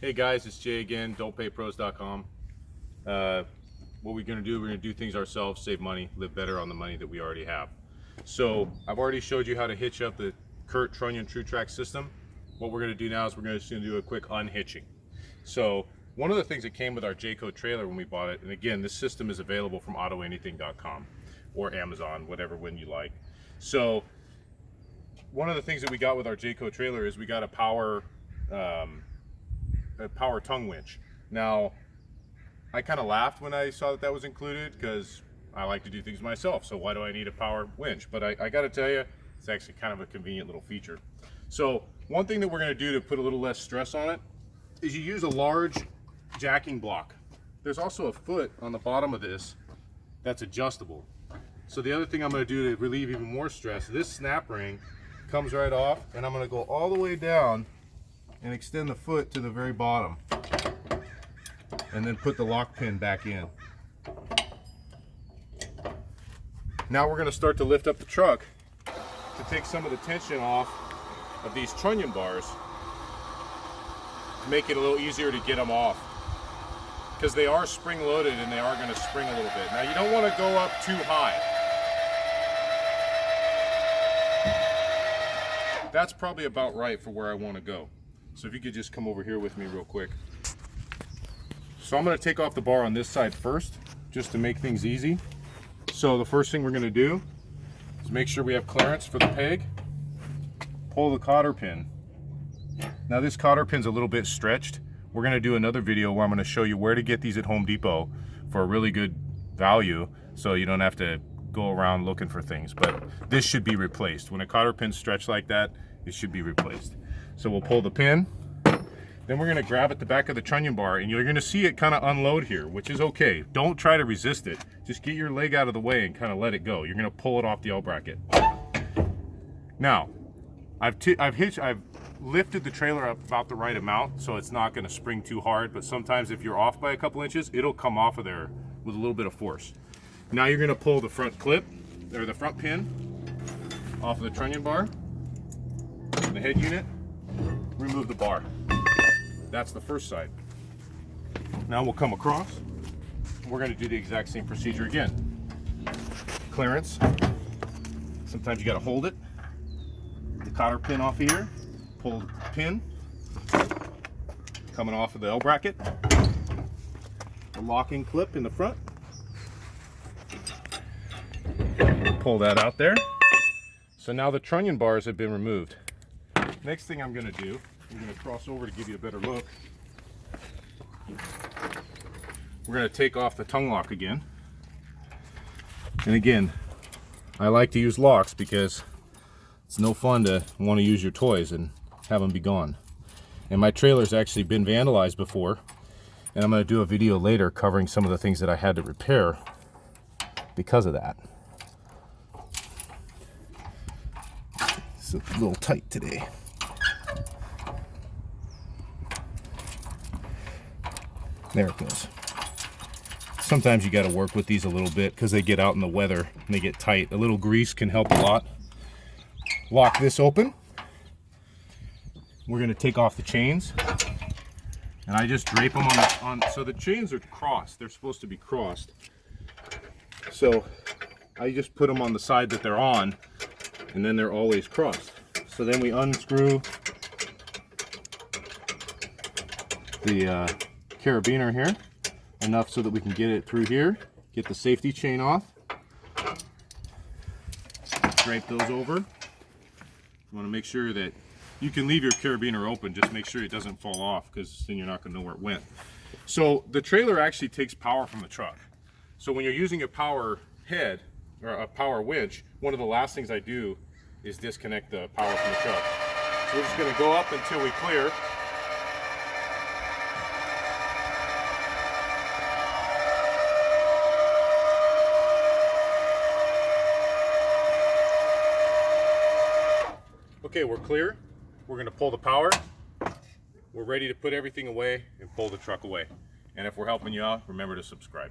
Hey guys, it's Jay again, don'tpaypros.com. What we're going to do things ourselves, save money, live better on the money that we already have. So I've already showed you how to hitch up the Kurt Trunnion True Track system. What we're going to do now is we're just going to do a quick unhitching. So one of the things that came with our Jayco trailer when we bought it, and again, this system is available from autoanything.com or Amazon, whatever one you like. So one of the things that we got with our Jayco trailer is we got a power tongue winch. Now, I kind of laughed when I saw that was included because I like to do things myself, so why do I need a power winch? But I got to tell you, it's actually kind of a convenient little feature. So one thing that we're going to do to put a little less stress on it is you use a large jacking block. There's also a foot on the bottom of this that's adjustable. So the other thing I'm going to do to relieve even more stress, this snap ring comes right off, and I'm going to go all the way down and extend the foot to the very bottom, and then put the lock pin back in. Now we're going to start to lift up the truck to take some of the tension off of these trunnion bars to make it a little easier to get them off, because they are spring loaded and they are going to spring a little bit. Now you don't want to go up too high. That's probably about right for where I want to go. So if you could just come over here with me real quick. So I'm going to take off the bar on this side first, just to make things easy. So the first thing we're going to do is make sure we have clearance for the peg. Pull the cotter pin. Now this cotter pin's a little bit stretched. We're going to do another video where I'm going to show you where to get these at Home Depot for a really good value, so you don't have to go around looking for things. But this should be replaced. When a cotter pin's stretched like that, it should be replaced. So we'll pull the pin, then we're going to grab at the back of the trunnion bar, and you're going to see it kind of unload here, which is okay. Don't try to resist it. Just get your leg out of the way and kind of let it go. You're going to pull it off the L bracket. Now, I've lifted the trailer up about the right amount, so it's not going to spring too hard, but sometimes if you're off by a couple inches, it'll come off of there with a little bit of force. Now you're going to pull the front clip, or the front pin, off of the trunnion bar, the head unit, remove the bar. That's the first side. Now we'll come across. We're going to do the exact same procedure again. Clearance. Sometimes you got to hold it. The cotter pin off here. Pull the pin. Coming off of the L bracket. The locking clip in the front. Pull that out there. So now the trunnion bars have been removed. Next thing I'm going to do, I'm going to cross over to give you a better look. We're going to take off the tongue lock again. And again, I like to use locks because it's no fun to want to use your toys and have them be gone. And my trailer's actually been vandalized before, and I'm going to do a video later covering some of the things that I had to repair because of that. It's a little tight today. There it goes. Sometimes you got to work with these a little bit because they get out in the weather and they get tight. A little grease can help a lot. Lock this open. We're going to take off the chains, and I just drape them on so the chains are crossed. They're supposed to be crossed. So I just put them on the side that they're on, and then they're always crossed. So then we unscrew the carabiner here enough so that we can get it through here, get the safety chain off, drape those over. You want to make sure that you can leave your carabiner open, just make sure it doesn't fall off, because then you're not going to know where it went. So the trailer actually takes power from the truck. So when you're using a power head or a power winch, one of the last things I do is disconnect the power from the truck. So we're just going to go up until we clear. Okay, we're clear. We're going to pull the power. We're ready to put everything away and pull the truck away. And if we're helping you out, remember to subscribe.